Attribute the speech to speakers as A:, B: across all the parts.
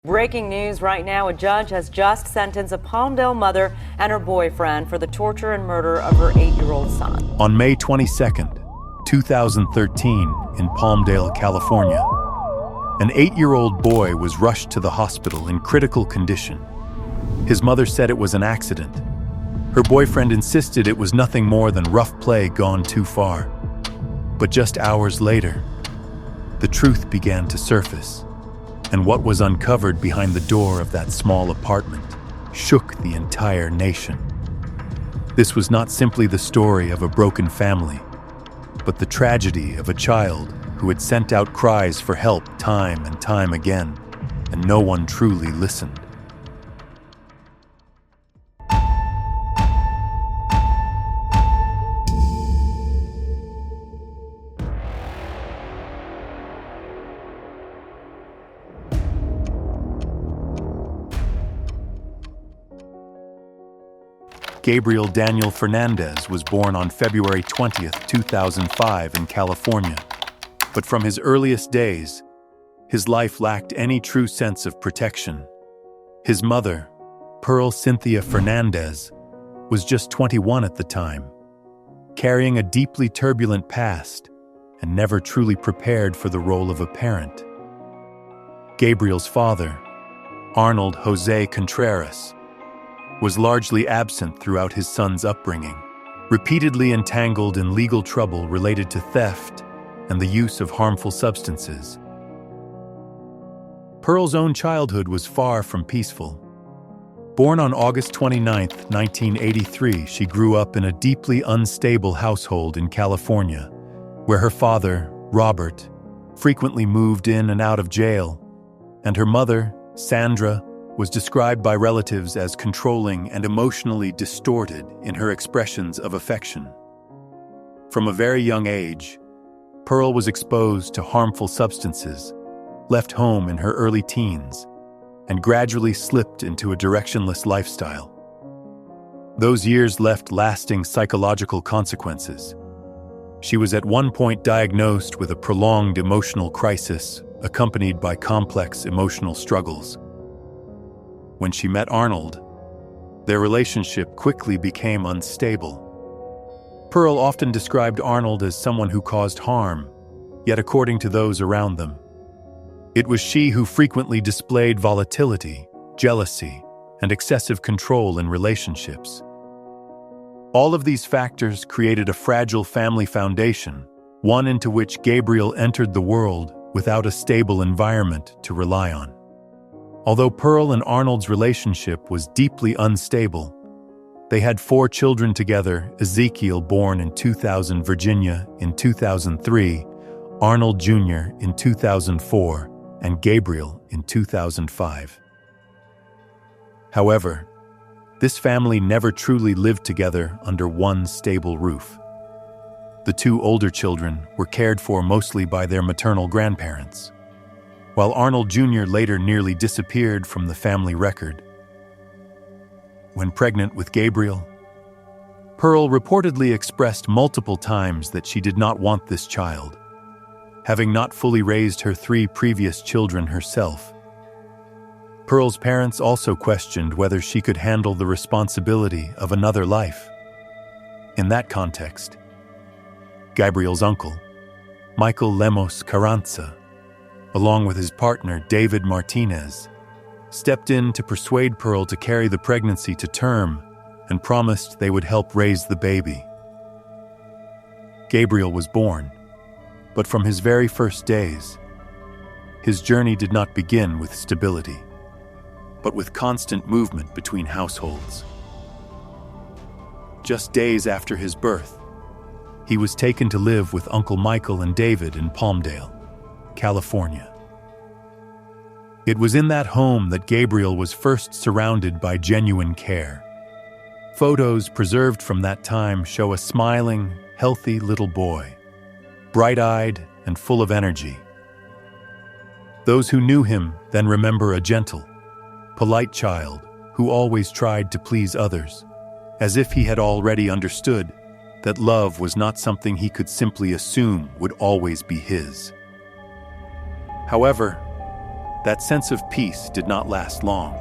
A: Breaking news right now, a judge has just sentenced a Palmdale mother and her boyfriend for the torture and murder of her 8-year-old son.
B: On May 22nd, 2013, in Palmdale, California, an 8-year-old boy was rushed to the hospital in critical condition. His mother said it was an accident. Her boyfriend insisted it was nothing more than rough play gone too far. But just hours later, the truth began to surface. And what was uncovered behind the door of that small apartment shook the entire nation. This was not simply the story of a broken family, but the tragedy of a child who had sent out cries for help time and time again, and no one truly listened. Gabriel Daniel Fernandez was born on February 20th, 2005 in California. But from his earliest days, his life lacked any true sense of protection. His mother, Pearl Cynthia Fernandez, was just 21 at the time, carrying a deeply turbulent past and never truly prepared for the role of a parent. Gabriel's father, Arnold Jose Contreras, was largely absent throughout his son's upbringing, repeatedly entangled in legal trouble related to theft and the use of harmful substances. Pearl's own childhood was far from peaceful. Born on August 29, 1983, she grew up in a deeply unstable household in California, where her father, Robert, frequently moved in and out of jail, and her mother, Sandra, was described by relatives as controlling and emotionally distorted in her expressions of affection. From a very young age, Pearl was exposed to harmful substances, left home in her early teens, and gradually slipped into a directionless lifestyle. Those years left lasting psychological consequences. She was at one point diagnosed with a prolonged emotional crisis accompanied by complex emotional struggles. When she met Arnold, their relationship quickly became unstable. Pearl often described Arnold as someone who caused harm, yet according to those around them, it was she who frequently displayed volatility, jealousy, and excessive control in relationships. All of these factors created a fragile family foundation, one into which Gabriel entered the world without a stable environment to rely on. Although Pearl and Arnold's relationship was deeply unstable, they had 4 children together: Ezekiel, born in 2000, Virginia in 2003, Arnold Jr. in 2004, and Gabriel in 2005. However, this family never truly lived together under one stable roof. The 2 older children were cared for mostly by their maternal grandparents, while Arnold Jr. later nearly disappeared from the family record. When pregnant with Gabriel, Pearl reportedly expressed multiple times that she did not want this child, having not fully raised her 3 previous children herself. Pearl's parents also questioned whether she could handle the responsibility of another life. In that context, Gabriel's uncle, Michael Lemos Carranza, along with his partner David Martinez, stepped in to persuade Pearl to carry the pregnancy to term and promised they would help raise the baby. Gabriel was born, but from his very first days, his journey did not begin with stability, but with constant movement between households. Just days after his birth, he was taken to live with Uncle Michael and David in Palmdale, California. It was in that home that Gabriel was first surrounded by genuine care. Photos preserved from that time show a smiling, healthy little boy, bright-eyed and full of energy. Those who knew him then remember a gentle, polite child who always tried to please others, as if he had already understood that love was not something he could simply assume would always be his. However, that sense of peace did not last long.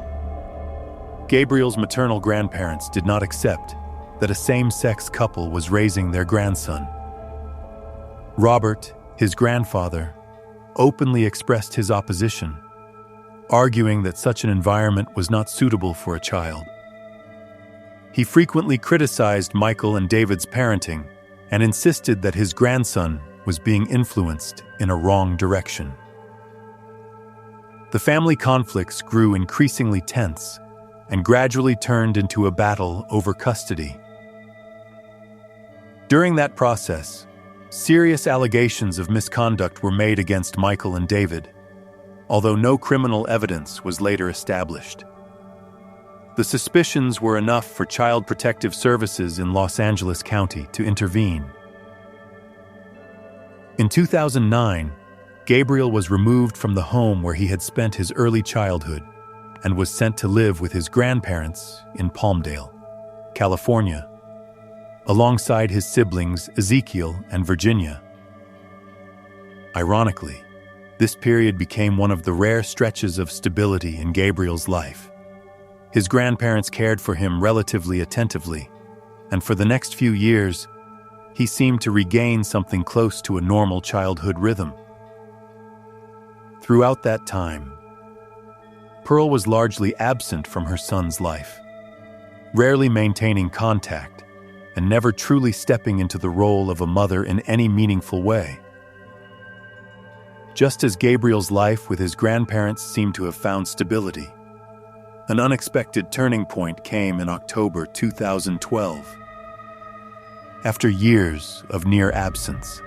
B: Gabriel's maternal grandparents did not accept that a same-sex couple was raising their grandson. Robert, his grandfather, openly expressed his opposition, arguing that such an environment was not suitable for a child. He frequently criticized Michael and David's parenting and insisted that his grandson was being influenced in a wrong direction. The family conflicts grew increasingly tense and gradually turned into a battle over custody. During that process, serious allegations of misconduct were made against Michael and David, although no criminal evidence was later established. The suspicions were enough for Child Protective Services in Los Angeles County to intervene. In 2009, Gabriel was removed from the home where he had spent his early childhood and was sent to live with his grandparents in Palmdale, California, alongside his siblings Ezekiel and Virginia. Ironically, this period became one of the rare stretches of stability in Gabriel's life. His grandparents cared for him relatively attentively, and for the next few years, he seemed to regain something close to a normal childhood rhythm. Throughout that time, Pearl was largely absent from her son's life, rarely maintaining contact and never truly stepping into the role of a mother in any meaningful way. Just as Gabriel's life with his grandparents seemed to have found stability, an unexpected turning point came in October 2012. After years of near absence,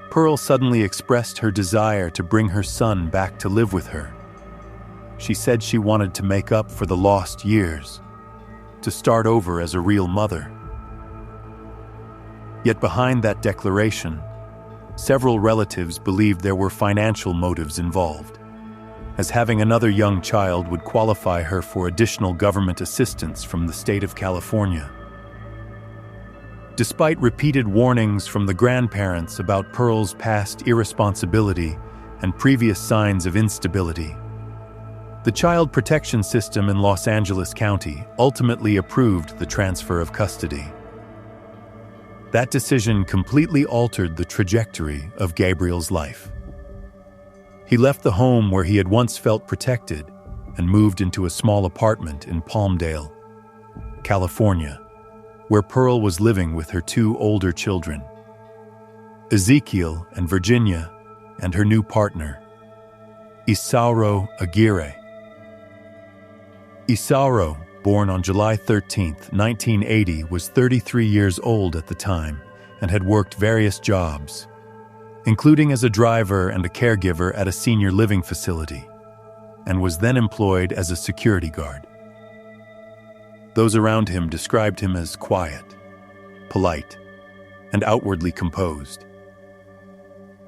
B: Pearl suddenly expressed her desire to bring her son back to live with her. She said she wanted to make up for the lost years, to start over as a real mother. Yet behind that declaration, several relatives believed there were financial motives involved, as having another young child would qualify her for additional government assistance from the state of California. Despite repeated warnings from the grandparents about Pearl's past irresponsibility and previous signs of instability, the Child Protection System in Los Angeles County ultimately approved the transfer of custody. That decision completely altered the trajectory of Gabriel's life. He left the home where he had once felt protected and moved into a small apartment in Palmdale, California, where Pearl was living with her two older children, Ezekiel and Virginia, and her new partner, Isauro Aguirre. Isauro, born on July 13, 1980, was 33 years old at the time and had worked various jobs, including as a driver and a caregiver at a senior living facility, and was then employed as a security guard. Those around him described him as quiet, polite, and outwardly composed.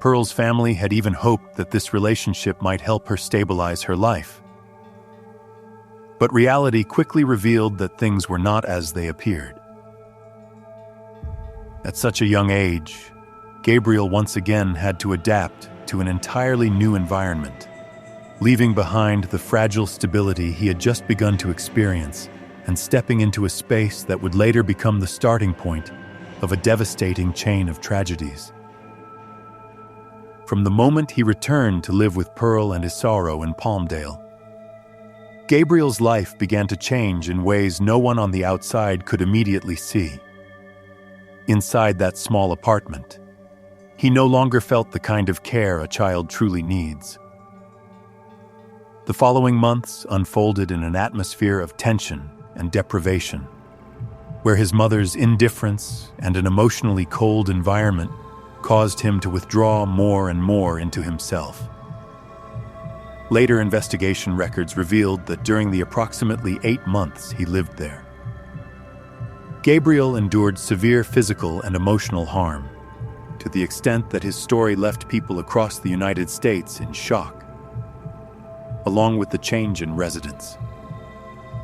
B: Pearl's family had even hoped that this relationship might help her stabilize her life. But reality quickly revealed that things were not as they appeared. At such a young age, Gabriel once again had to adapt to an entirely new environment, leaving behind the fragile stability he had just begun to experience and stepping into a space that would later become the starting point of a devastating chain of tragedies. From the moment he returned to live with Pearl and Isauro in Palmdale, Gabriel's life began to change in ways no one on the outside could immediately see. Inside that small apartment, he no longer felt the kind of care a child truly needs. The following months unfolded in an atmosphere of tension and deprivation, where his mother's indifference and an emotionally cold environment caused him to withdraw more and more into himself. Later investigation records revealed that during the approximately 8 months he lived there, Gabriel endured severe physical and emotional harm, to the extent that his story left people across the United States in shock, along with the change in residence.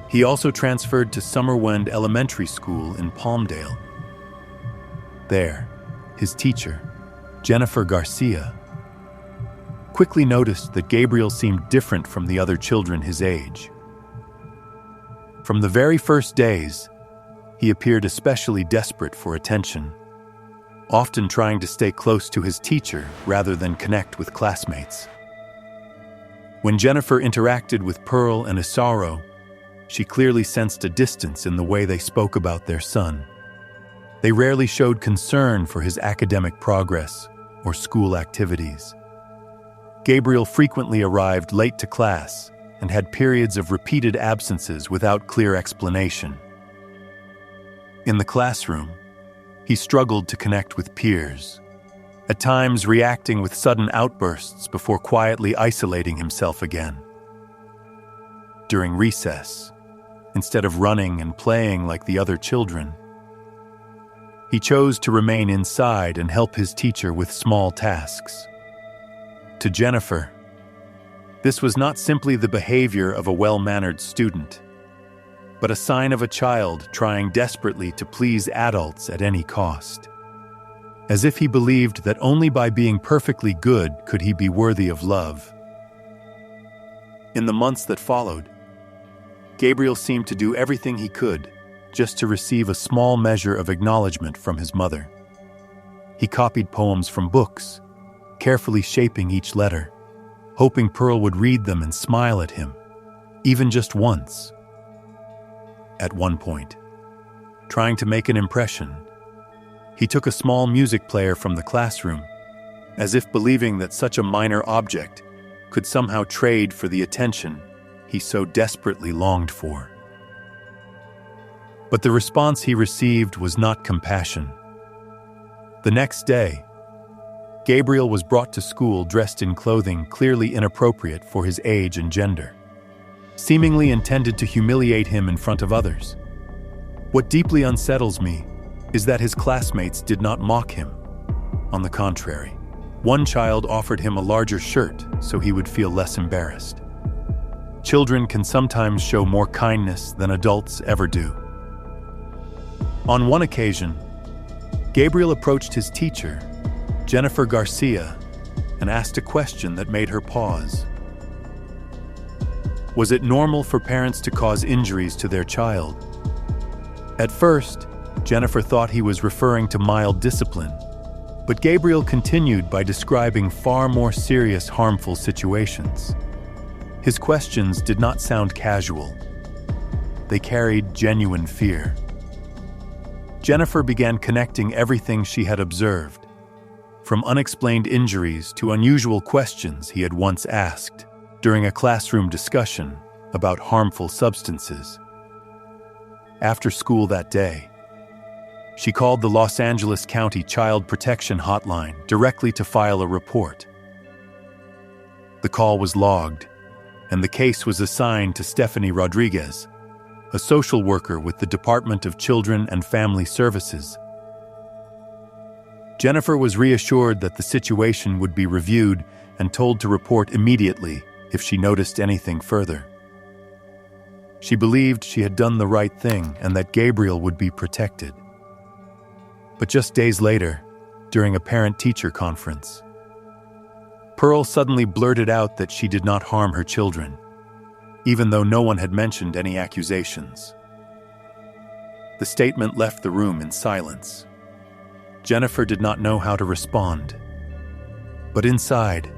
B: He also transferred to Summerwind Elementary School in Palmdale. There, his teacher, Jennifer Garcia, quickly noticed that Gabriel seemed different from the other children his age. From the very first days, he appeared especially desperate for attention, often trying to stay close to his teacher rather than connect with classmates. When Jennifer interacted with Pearl and Isaro, she clearly sensed a distance in the way they spoke about their son. They rarely showed concern for his academic progress or school activities. Gabriel frequently arrived late to class and had periods of repeated absences without clear explanation. In the classroom, he struggled to connect with peers, at times reacting with sudden outbursts before quietly isolating himself again. During recess, instead of running and playing like the other children, he chose to remain inside and help his teacher with small tasks. To Jennifer, this was not simply the behavior of a well-mannered student, but a sign of a child trying desperately to please adults at any cost. As if he believed that only by being perfectly good could he be worthy of love. In the months that followed, Gabriel seemed to do everything he could just to receive a small measure of acknowledgement from his mother. He copied poems from books, carefully shaping each letter, hoping Pearl would read them and smile at him, even just once. At one point, trying to make an impression, he took a small music player from the classroom, as if believing that such a minor object could somehow trade for the attention he so desperately longed for. But the response he received was not compassion. The next day, Gabriel was brought to school dressed in clothing clearly inappropriate for his age and gender, seemingly intended to humiliate him in front of others. What deeply unsettles me is that his classmates did not mock him. On the contrary, one child offered him a larger shirt so he would feel less embarrassed. Children can sometimes show more kindness than adults ever do. On one occasion, Gabriel approached his teacher, Jennifer Garcia, and asked a question that made her pause. Was it normal for parents to cause injuries to their child? At first, Jennifer thought he was referring to mild discipline, but Gabriel continued by describing far more serious, harmful situations. His questions did not sound casual. They carried genuine fear. Jennifer began connecting everything she had observed, from unexplained injuries to unusual questions he had once asked during a classroom discussion about harmful substances. After school that day, she called the Los Angeles County Child Protection Hotline directly to file a report. The call was logged, and the case was assigned to Stephanie Rodriguez, a social worker with the Department of Children and Family Services. Jennifer was reassured that the situation would be reviewed and told to report immediately if she noticed anything further. She believed she had done the right thing and that Gabriel would be protected. But just days later, during a parent-teacher conference, Pearl suddenly blurted out that she did not harm her children, even though no one had mentioned any accusations. The statement left the room in silence. Jennifer did not know how to respond. But inside,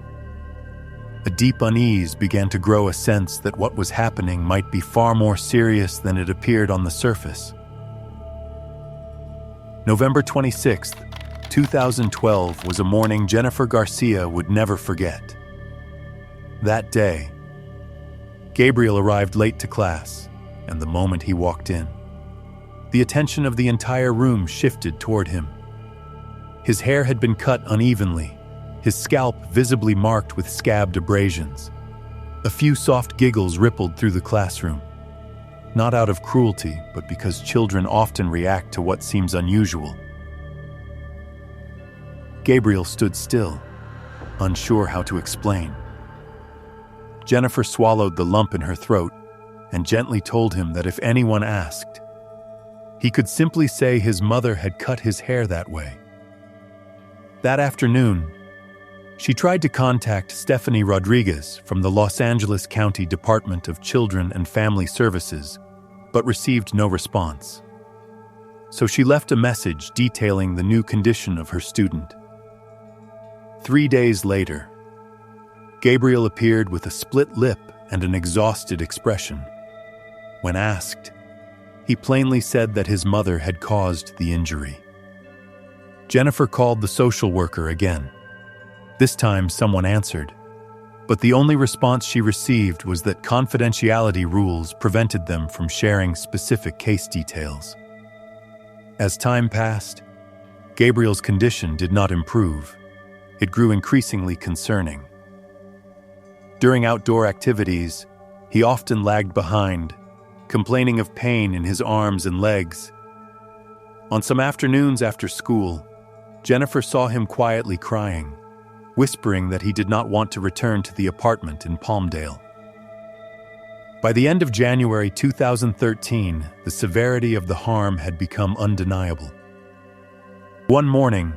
B: a deep unease began to grow, a sense that what was happening might be far more serious than it appeared on the surface. November 26th, 2012 was a morning Jennifer Garcia would never forget. That day, Gabriel arrived late to class, and the moment he walked in, the attention of the entire room shifted toward him. His hair had been cut unevenly, his scalp visibly marked with scabbed abrasions. A few soft giggles rippled through the classroom, not out of cruelty, but because children often react to what seems unusual. Gabriel stood still, unsure how to explain. Jennifer swallowed the lump in her throat and gently told him that if anyone asked, he could simply say his mother had cut his hair that way. That afternoon, She tried to contact Stephanie Rodriguez from the Los Angeles County Department of Children and Family Services, but received no response. So she left a message detailing the new condition of her student. 3 days later, Gabriel appeared with a split lip and an exhausted expression. When asked, he plainly said that his mother had caused the injury. Jennifer called the social worker again. This time, someone answered, but the only response she received was that confidentiality rules prevented them from sharing specific case details. As time passed, Gabriel's condition did not improve. It grew increasingly concerning. During outdoor activities, he often lagged behind, complaining of pain in his arms and legs. On some afternoons after school, Jennifer saw him quietly crying, whispering that he did not want to return to the apartment in Palmdale. By the end of January 2013, the severity of the harm had become undeniable. One morning,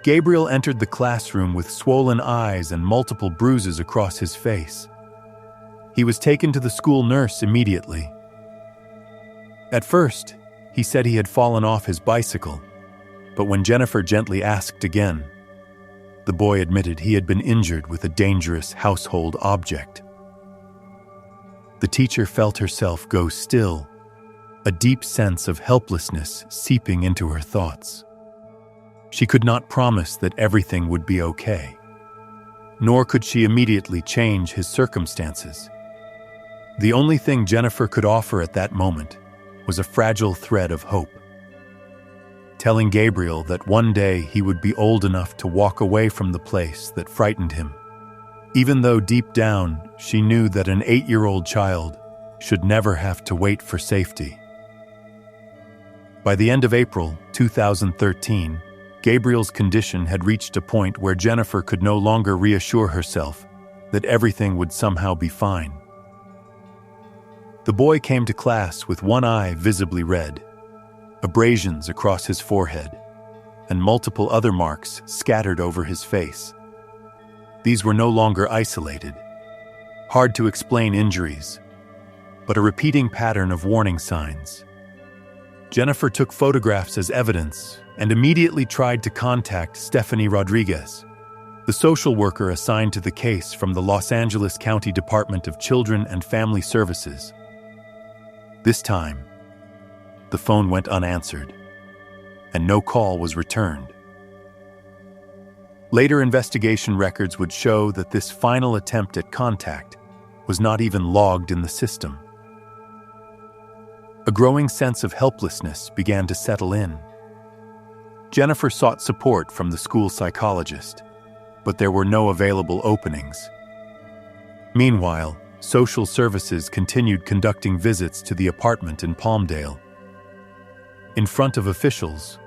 B: Gabriel entered the classroom with swollen eyes and multiple bruises across his face. He was taken to the school nurse immediately. At first, he said he had fallen off his bicycle, but when Jennifer gently asked again, the boy admitted he had been injured with a dangerous household object. The teacher felt herself go still, a deep sense of helplessness seeping into her thoughts. She could not promise that everything would be okay, nor could she immediately change his circumstances. The only thing Jennifer could offer at that moment was a fragile thread of hope, telling Gabriel that one day he would be old enough to walk away from the place that frightened him, even though deep down she knew that an 8-year-old child should never have to wait for safety. By the end of April 2013, Gabriel's condition had reached a point where Jennifer could no longer reassure herself that everything would somehow be fine. The boy came to class with one eye visibly red, abrasions across his forehead, and multiple other marks scattered over his face. These were no longer isolated, hard to explain injuries, but a repeating pattern of warning signs. Jennifer took photographs as evidence and immediately tried to contact Stephanie Rodriguez, the social worker assigned to the case from the Los Angeles County Department of Children and Family Services. This time, the phone went unanswered, and no call was returned. Later investigation records would show that this final attempt at contact was not even logged in the system. A growing sense of helplessness began to settle in. Jennifer sought support from the school psychologist, but there were no available openings. Meanwhile, social services continued conducting visits to the apartment in Palmdale. In front of officials,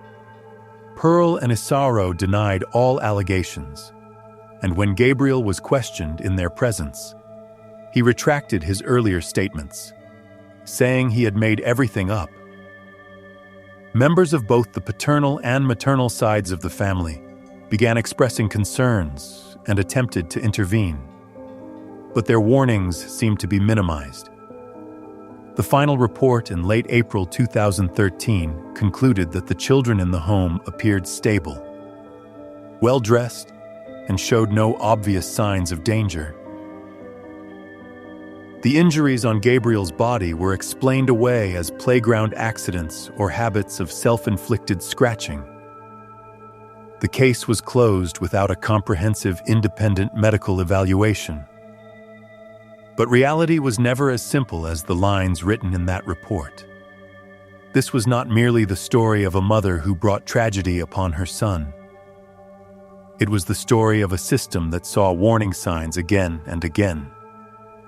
B: Pearl and Isauro denied all allegations, and when Gabriel was questioned in their presence, he retracted his earlier statements, saying he had made everything up. Members of both the paternal and maternal sides of the family began expressing concerns and attempted to intervene, but their warnings seemed to be minimized. The final report in late April 2013 concluded that the children in the home appeared stable, well-dressed, and showed no obvious signs of danger. The injuries on Gabriel's body were explained away as playground accidents or habits of self-inflicted scratching. The case was closed without a comprehensive independent medical evaluation. But reality was never as simple as the lines written in that report. This was not merely the story of a mother who brought tragedy upon her son. It was the story of a system that saw warning signs again and again,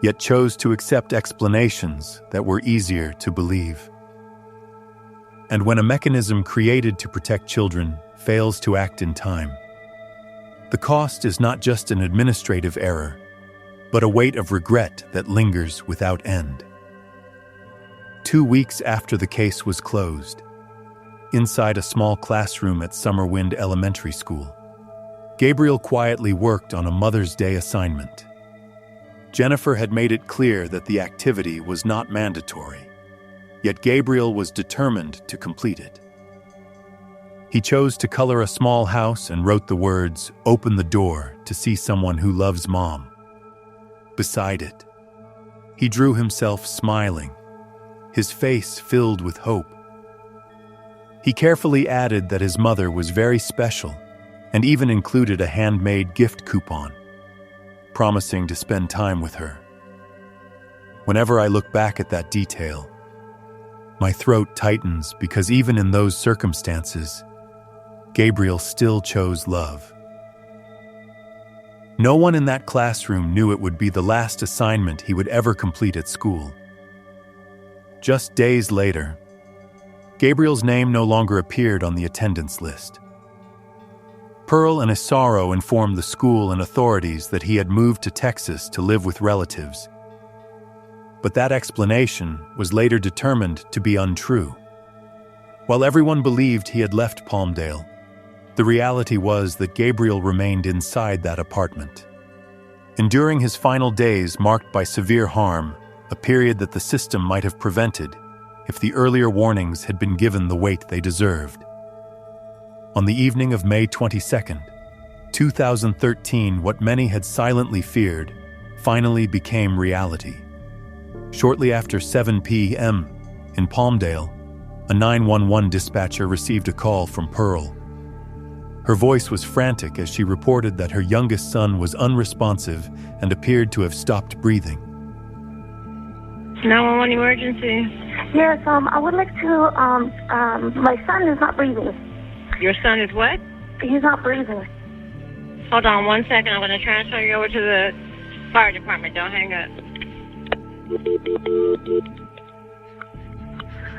B: yet chose to accept explanations that were easier to believe. And when a mechanism created to protect children fails to act in time, the cost is not just an administrative error, but a weight of regret that lingers without end. 2 weeks after the case was closed, inside a small classroom at Summerwind Elementary School, Gabriel quietly worked on a Mother's Day assignment. Jennifer had made it clear that the activity was not mandatory, yet Gabriel was determined to complete it. He chose to color a small house and wrote the words, "Open the door to see someone who loves Mom." Beside it, he drew himself smiling, his face filled with hope. He carefully added that his mother was very special and even included a handmade gift coupon, promising to spend time with her. Whenever I look back at that detail, my throat tightens because even in those circumstances, Gabriel still chose love. No one in that classroom knew it would be the last assignment he would ever complete at school. Just days later, Gabriel's name no longer appeared on the attendance list. Pearl and Isaro informed the school and authorities that he had moved to Texas to live with relatives. But that explanation was later determined to be untrue. While everyone believed he had left Palmdale, the reality was that Gabriel remained inside that apartment, enduring his final days marked by severe harm, a period that the system might have prevented if the earlier warnings had been given the weight they deserved. On the evening of May 22nd, 2013, what many had silently feared finally became reality. Shortly after 7 p.m. in Palmdale, a 911 dispatcher received a call from Pearl. Her voice was frantic as she reported that her youngest son was unresponsive and appeared to have stopped breathing.
C: 911 emergency.
D: Yes, I would like to, my son is not breathing.
C: Your son is what?
D: He's not breathing.
C: Hold on 1 second. I'm going to transfer you over to the fire department. Don't hang up.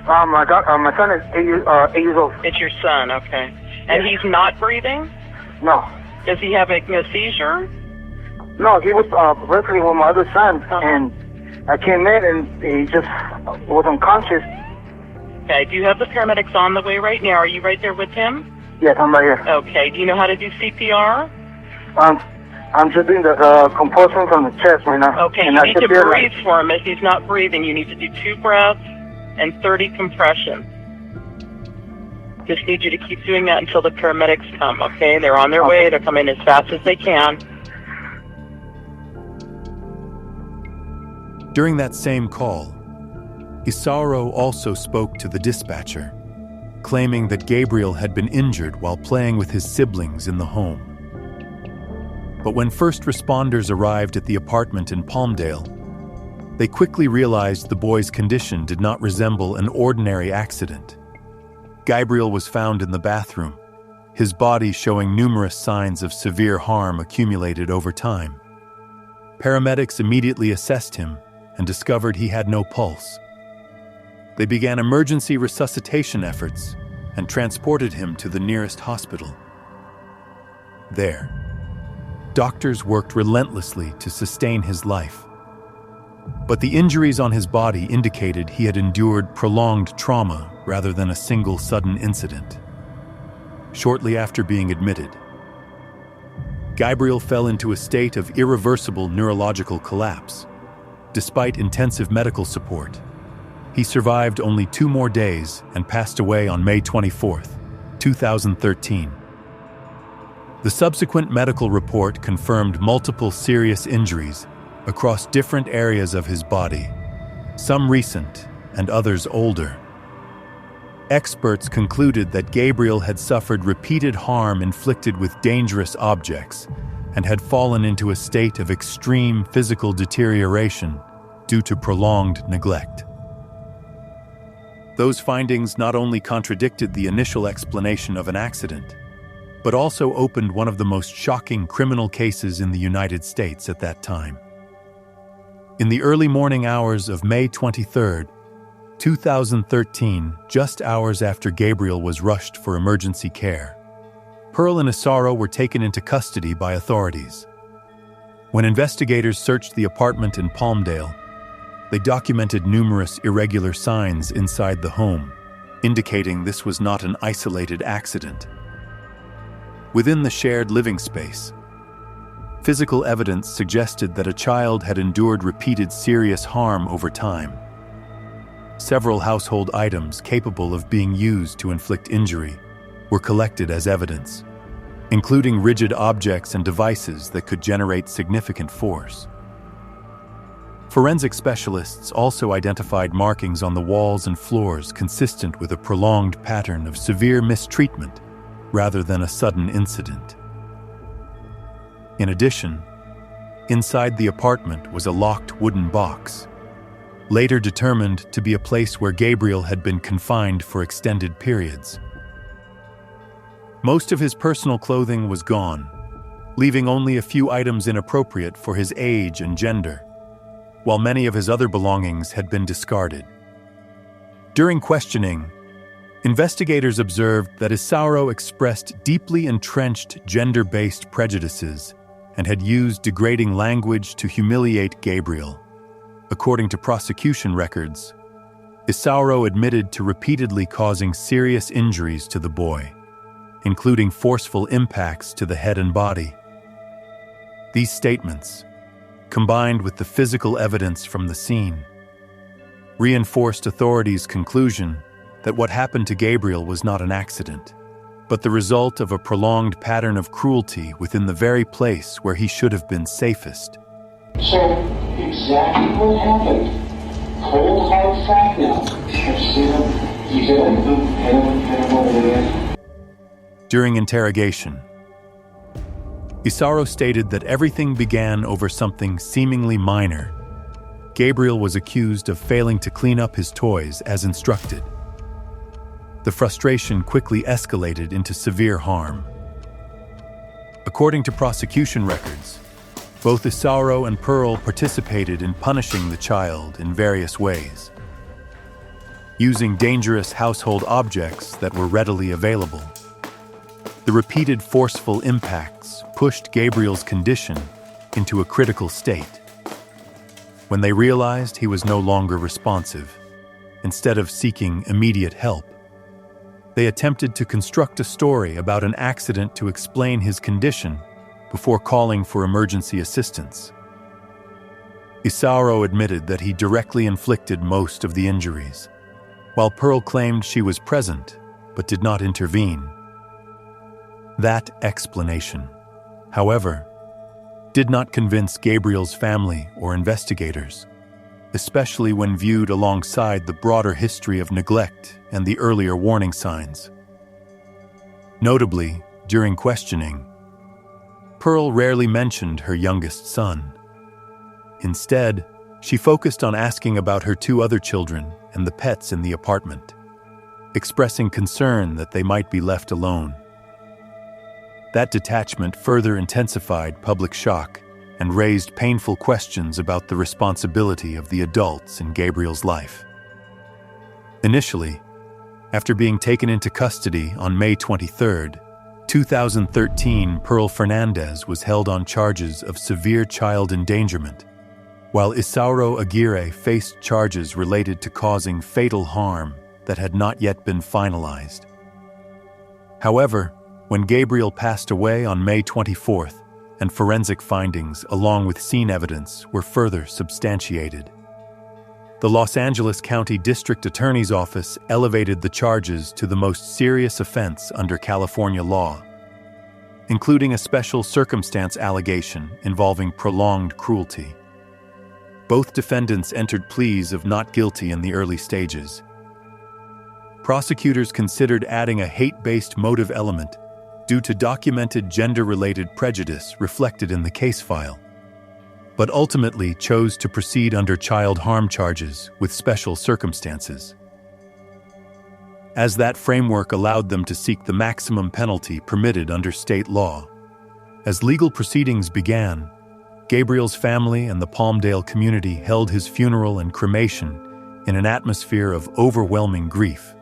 E: My son is 8 years old.
F: It's your son, okay. And he's not breathing?
E: No.
F: Is he having a seizure?
E: No, he was wrestling with my other son, and I came in and he just was unconscious.
F: Okay, do you have the paramedics on the way right now? Are you right there with him?
E: Yes, I'm right here.
F: Okay, do you know how to do CPR?
E: I'm just doing the compulsion from the chest right now.
F: Okay,
E: and
F: you
E: I
F: need
E: should
F: to
E: feel
F: breathe for him. If he's not breathing, you need to do 2 breaths and 30 compressions. Just need you to keep doing that until the paramedics come, okay? They're on their way. They're coming as fast as they can.
B: During that same call, Isaro also spoke to the dispatcher, claiming that Gabriel had been injured while playing with his siblings in the home. But when first responders arrived at the apartment in Palmdale, they quickly realized the boy's condition did not resemble an ordinary accident. Gabriel was found in the bathroom, his body showing numerous signs of severe harm accumulated over time. Paramedics immediately assessed him and discovered he had no pulse. They began emergency resuscitation efforts and transported him to the nearest hospital. There, doctors worked relentlessly to sustain his life. But the injuries on his body indicated he had endured prolonged trauma rather than a single sudden incident. Shortly after being admitted, Gabriel fell into a state of irreversible neurological collapse. Despite intensive medical support, he survived only 2 more days and passed away on May 24th, 2013. The subsequent medical report confirmed multiple serious injuries across different areas of his body, some recent and others older. Experts concluded that Gabriel had suffered repeated harm inflicted with dangerous objects and had fallen into a state of extreme physical deterioration due to prolonged neglect. Those findings not only contradicted the initial explanation of an accident, but also opened one of the most shocking criminal cases in the United States at that time. In the early morning hours of May 23, 2013, just hours after Gabriel was rushed for emergency care, Pearl and Isaro were taken into custody by authorities. When investigators searched the apartment in Palmdale, they documented numerous irregular signs inside the home, indicating this was not an isolated accident. within the shared living space. Physical evidence suggested that a child had endured repeated serious harm over time. Several household items capable of being used to inflict injury were collected as evidence, including rigid objects and devices that could generate significant force. Forensic specialists also identified markings on the walls and floors consistent with a prolonged pattern of severe mistreatment rather than a sudden incident. In addition, inside the apartment was a locked wooden box, later determined to be a place where Gabriel had been confined for extended periods. Most of his personal clothing was gone, leaving only a few items inappropriate for his age and gender, while many of his other belongings had been discarded. During questioning, investigators observed that Isauro expressed deeply entrenched gender-based prejudices and had used degrading language to humiliate Gabriel. According to prosecution records, Isauro admitted to repeatedly causing serious injuries to the boy, including forceful impacts to the head and body. These statements, combined with the physical evidence from the scene, reinforced authorities' conclusion that what happened to Gabriel was not an accident, but the result of a prolonged pattern of cruelty within the very place where he should have been safest.
G: So, exactly what happened. Cold hard fact now. I've seen him. You get him over there.
B: During interrogation, Isauro stated that everything began over something seemingly minor. Gabriel was accused of failing to clean up his toys as instructed. The frustration quickly escalated into severe harm. According to prosecution records, both Isauro and Pearl participated in punishing the child in various ways, using dangerous household objects that were readily available. The repeated forceful impacts pushed Gabriel's condition into a critical state. When they realized he was no longer responsive, instead of seeking immediate help, they attempted to construct a story about an accident to explain his condition before calling for emergency assistance. Isauro admitted that he directly inflicted most of the injuries, while Pearl claimed she was present but did not intervene. That explanation, however, did not convince Gabriel's family or investigators, especially when viewed alongside the broader history of neglect and the earlier warning signs. Notably, during questioning, Pearl rarely mentioned her youngest son. Instead, she focused on asking about her two other children and the pets in the apartment, expressing concern that they might be left alone. That detachment further intensified public shock and raised painful questions about the responsibility of the adults in Gabriel's life. Initially, after being taken into custody on May 23, 2013, Gabriel Fernandez was held on charges of severe child endangerment, while Isauro Aguirre faced charges related to causing fatal harm that had not yet been finalized. However, when Gabriel passed away on May 24th, and forensic findings, along with scene evidence, were further substantiated, the Los Angeles County District Attorney's Office elevated the charges to the most serious offense under California law, including a special circumstance allegation involving prolonged cruelty. Both defendants entered pleas of not guilty in the early stages. Prosecutors considered adding a hate-based motive element due to documented gender-related prejudice reflected in the case file, but ultimately chose to proceed under child harm charges with special circumstances, as that framework allowed them to seek the maximum penalty permitted under state law. As legal proceedings began, Gabriel's family and the Palmdale community held his funeral and cremation in an atmosphere of overwhelming grief.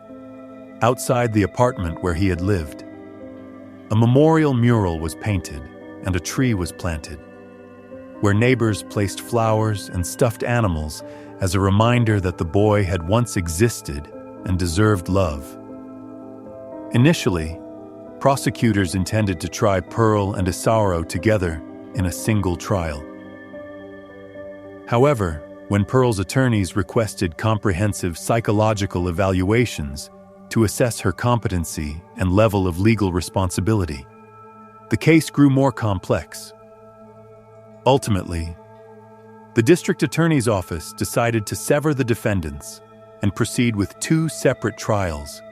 B: Outside the apartment where he had lived, a memorial mural was painted and a tree was planted, where neighbors placed flowers and stuffed animals as a reminder that the boy had once existed and deserved love. Initially, Prosecutors intended to try Pearl and Isauro together in a single trial. However, when Pearl's attorneys requested comprehensive psychological evaluations to assess her competency and level of legal responsibility, the case grew more complex. Ultimately, the district attorney's office decided to sever the defendants and proceed with 2 separate trials,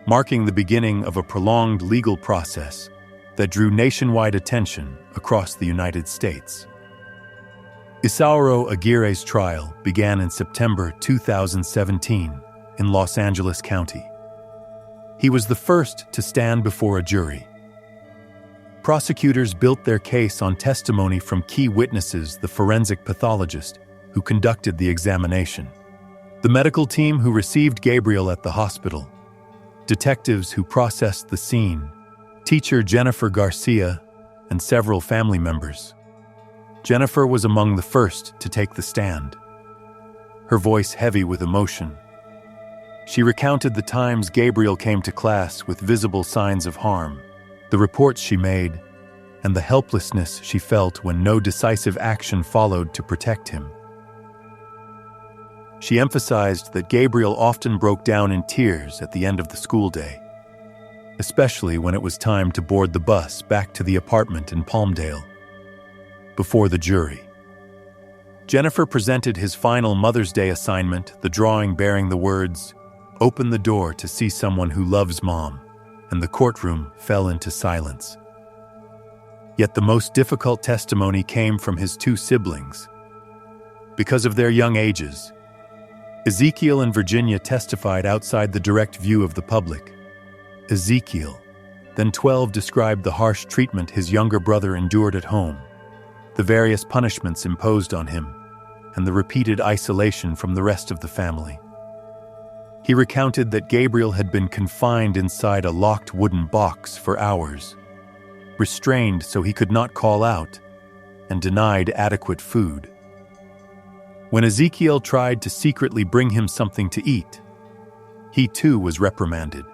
B: marking the beginning of a prolonged legal process that drew nationwide attention across the United States. Isauro Aguirre's trial began in September 2017 in Los Angeles County. He was the first to stand before a jury. Prosecutors built their case on testimony from key witnesses, the forensic pathologist who conducted the examination, the medical team who received Gabriel at the hospital, detectives who processed the scene, teacher Jennifer Garcia, and several family members. Jennifer was among the first to take the stand, her voice heavy with emotion. She recounted the times Gabriel came to class with visible signs of harm, the reports she made, and the helplessness she felt when no decisive action followed to protect him. She emphasized that Gabriel often broke down in tears at the end of the school day, especially when it was time to board the bus back to the apartment in Palmdale. Before the jury, Jennifer presented his final Mother's Day assignment, the drawing bearing the words, "Open the door to see someone who loves Mom," and the courtroom fell into silence. Yet the most difficult testimony came from his 2 siblings. Because of their young ages, Ezekiel and Virginia testified outside the direct view of the public. Ezekiel, then 12, described the harsh treatment his younger brother endured at home, the various punishments imposed on him, and the repeated isolation from the rest of the family. He recounted that Gabriel had been confined inside a locked wooden box for hours, restrained so he could not call out, and denied adequate food. When Ezekiel tried to secretly bring him something to eat, he too was reprimanded.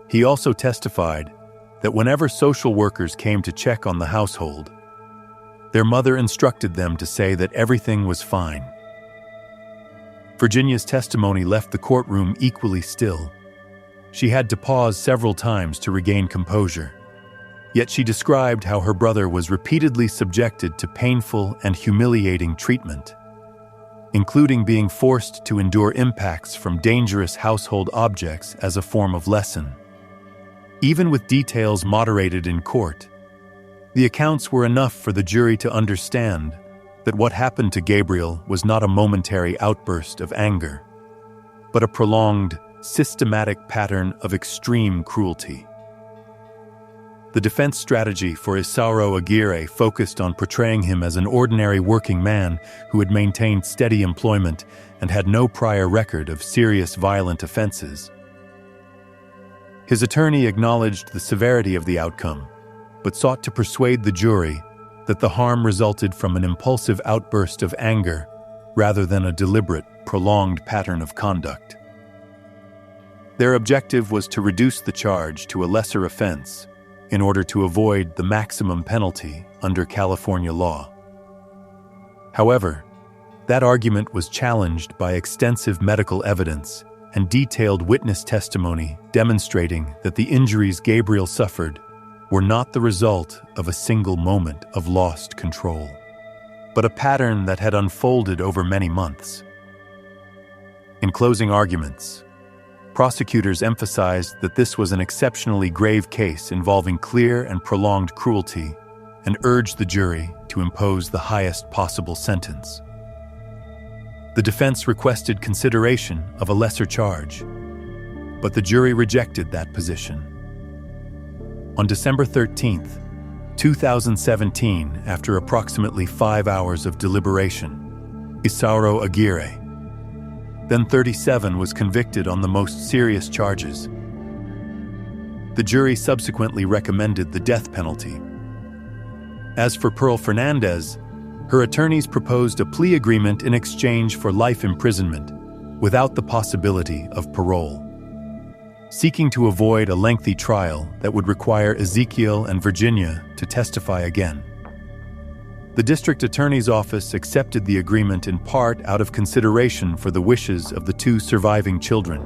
B: He also testified that whenever social workers came to check on the household, their mother instructed them to say that everything was fine. Virginia's testimony left the courtroom equally still. She had to pause several times to regain composure. Yet she described how her brother was repeatedly subjected to painful and humiliating treatment, including being forced to endure impacts from dangerous household objects as a form of lesson. Even with details moderated in court, the accounts were enough for the jury to understand that what happened to Gabriel was not a momentary outburst of anger, but a prolonged, systematic pattern of extreme cruelty. The defense strategy for Isauro Aguirre focused on portraying him as an ordinary working man who had maintained steady employment and had no prior record of serious violent offenses. His attorney acknowledged the severity of the outcome, but sought to persuade the jury that the harm resulted from an impulsive outburst of anger rather than a deliberate, prolonged pattern of conduct. Their objective was to reduce the charge to a lesser offense in order to avoid the maximum penalty under California law. However, that argument was challenged by extensive medical evidence and detailed witness testimony demonstrating that the injuries Gabriel suffered were not the result of a single moment of lost control, but a pattern that had unfolded over many months. In closing arguments, prosecutors emphasized that this was an exceptionally grave case involving clear and prolonged cruelty and urged the jury to impose the highest possible sentence. The defense requested consideration of a lesser charge, but the jury rejected that position. On December 13, 2017, after approximately 5 hours of deliberation, Isauro Aguirre, then 37, was convicted on the most serious charges. The jury subsequently recommended the death penalty. As for Pearl Fernandez, her attorneys proposed a plea agreement in exchange for life imprisonment, without the possibility of parole. seeking to avoid a lengthy trial that would require Ezekiel and Virginia to testify again. The district attorney's office accepted the agreement in part out of consideration for the wishes of the two surviving children.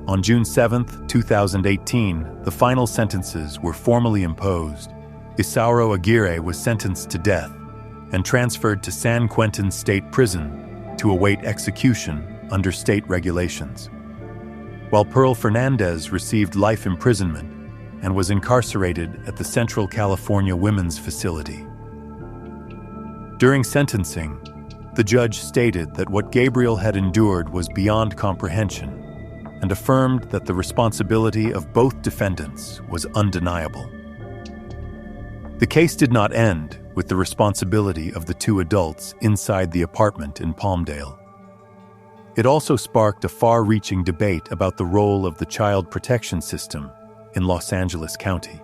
B: On June 7, 2018, the final sentences were formally imposed. Isauro Aguirre was sentenced to death and transferred to San Quentin State Prison to await execution under state regulations, while Pearl Fernandez received life imprisonment and was incarcerated at the Central California Women's Facility. During sentencing, the judge stated that what Gabriel had endured was beyond comprehension and affirmed that the responsibility of both defendants was undeniable. The case did not end with the responsibility of the two adults inside the apartment in Palmdale. It also sparked a far-reaching debate about the role of the child protection system in Los Angeles County.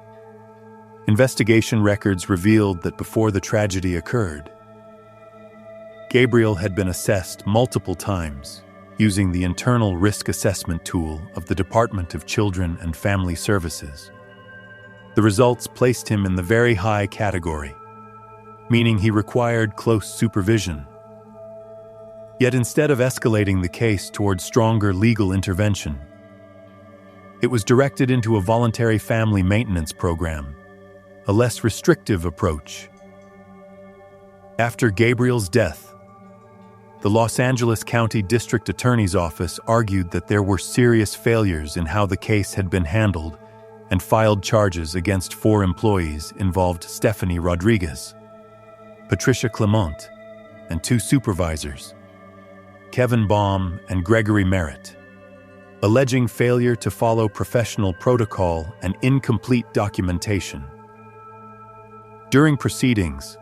B: Investigation records revealed that before the tragedy occurred, Gabriel had been assessed multiple times using the internal risk assessment tool of the Department of Children and Family Services. The results placed him in the very high category, meaning he required close supervision. Yet instead of escalating the case toward stronger legal intervention, it was directed into a voluntary family maintenance program, a less restrictive approach. After Gabriel's death, the Los Angeles County District Attorney's Office argued that there were serious failures in how the case had been handled and filed charges against 4 employees involved: Stephanie Rodriguez, Patricia Clement, and 2 supervisors, Kevin Baum and Gregory Merritt, alleging failure to follow professional protocol and incomplete documentation. During proceedings,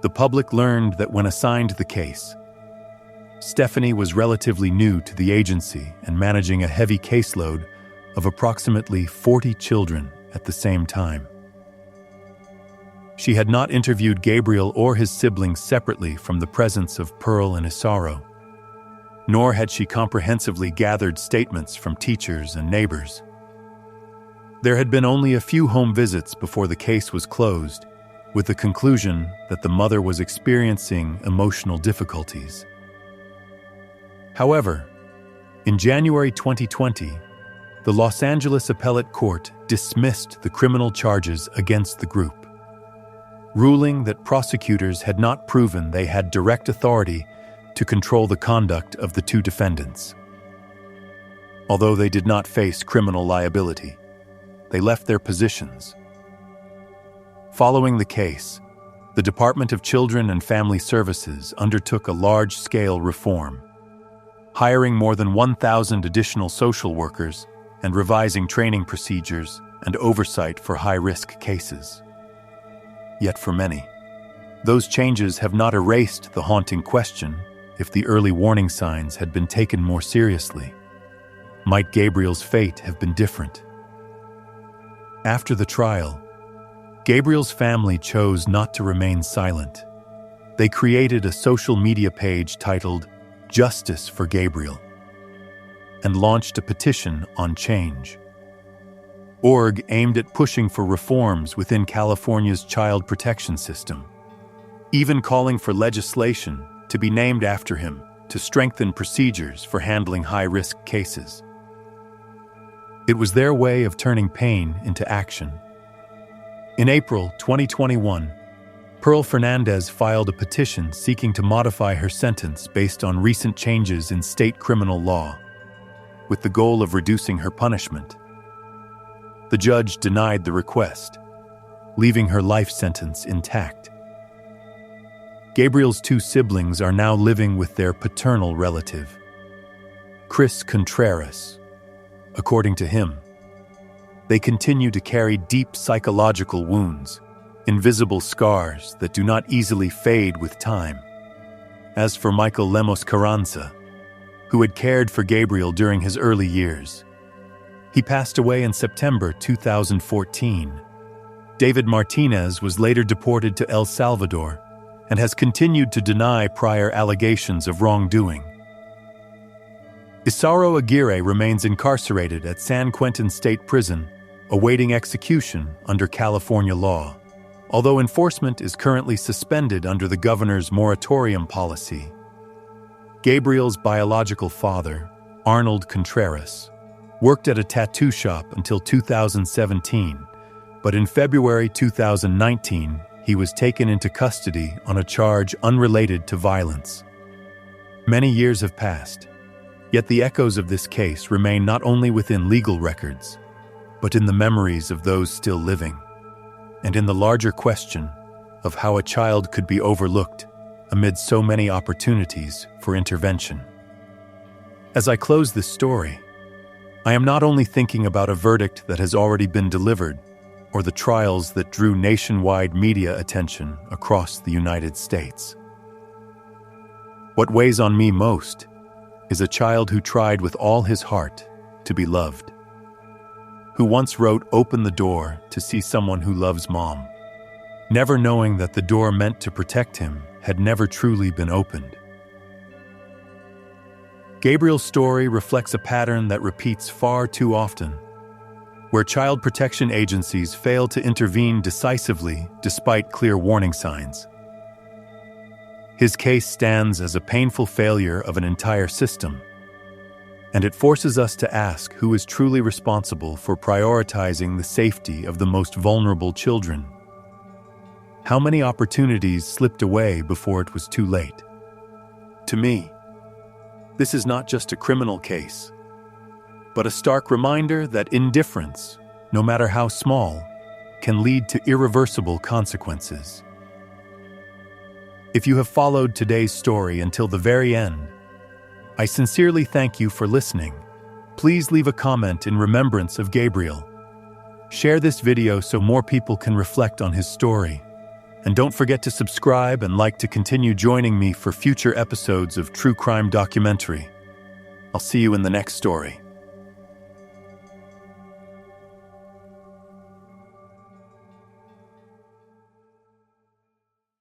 B: the public learned that when assigned the case, Stephanie was relatively new to the agency and managing a heavy caseload of approximately 40 children at the same time. She had not interviewed Gabriel or his siblings separately from the presence of Pearl and Isauro, nor had she comprehensively gathered statements from teachers and neighbors. There had been only a few home visits before the case was closed, with the conclusion that the mother was experiencing emotional difficulties. However, in January 2020, the Los Angeles Appellate Court dismissed the criminal charges against the group, ruling that prosecutors had not proven they had direct authority to control the conduct of the 2 defendants. Although they did not face criminal liability, they left their positions. Following the case, the Department of Children and Family Services undertook a large-scale reform, hiring more than 1,000 additional social workers and revising training procedures and oversight for high-risk cases. Yet for many, those changes have not erased the haunting question: if the early warning signs had been taken more seriously, might Gabriel's fate have been different? After the trial, Gabriel's family chose not to remain silent. They created a social media page titled Justice for Gabriel and launched a petition on Change.org aimed at pushing for reforms within California's child protection system, even calling for legislation to be named after him to strengthen procedures for handling high-risk cases. It was their way of turning pain into action. In April 2021, Pearl Fernandez filed a petition seeking to modify her sentence based on recent changes in state criminal law, with the goal of reducing her punishment. The judge denied the request, leaving her life sentence intact. Gabriel's 2 siblings are now living with their paternal relative, Chris Contreras. According to him, they continue to carry deep psychological wounds, invisible scars that do not easily fade with time. As for Michael Lemos Carranza, who had cared for Gabriel during his early years, he passed away in September 2014. David Martinez was later deported to El Salvador and has continued to deny prior allegations of wrongdoing. Isauro Aguirre remains incarcerated at San Quentin State Prison, awaiting execution under California law, although enforcement is currently suspended under the governor's moratorium policy. Gabriel's biological father, Arnold Contreras, worked at a tattoo shop until 2017, but in February 2019, he was taken into custody on a charge unrelated to violence. Many years have passed, yet the echoes of this case remain not only within legal records, but in the memories of those still living, and in the larger question of how a child could be overlooked amid so many opportunities for intervention. As I close this story, I am not only thinking about a verdict that has already been delivered, or the trials that drew nationwide media attention across the United States. What weighs on me most is a child who tried with all his heart to be loved, who once wrote "Open the door" to see someone who loves mom, never knowing that the door meant to protect him had never truly been opened. Gabriel's story reflects a pattern that repeats far too often, where child protection agencies fail to intervene decisively despite clear warning signs. His case stands as a painful failure of an entire system, and it forces us to ask who is truly responsible for prioritizing the safety of the most vulnerable children. How many opportunities slipped away before it was too late? To me, this is not just a criminal case, but a stark reminder that indifference, no matter how small, can lead to irreversible consequences. If you have followed today's story until the very end, I sincerely thank you for listening. Please leave a comment in remembrance of Gabriel. Share this video so more people can reflect on his story. And don't forget to subscribe and like to continue joining me for future episodes of True Crime Documentary. I'll see you in the next story.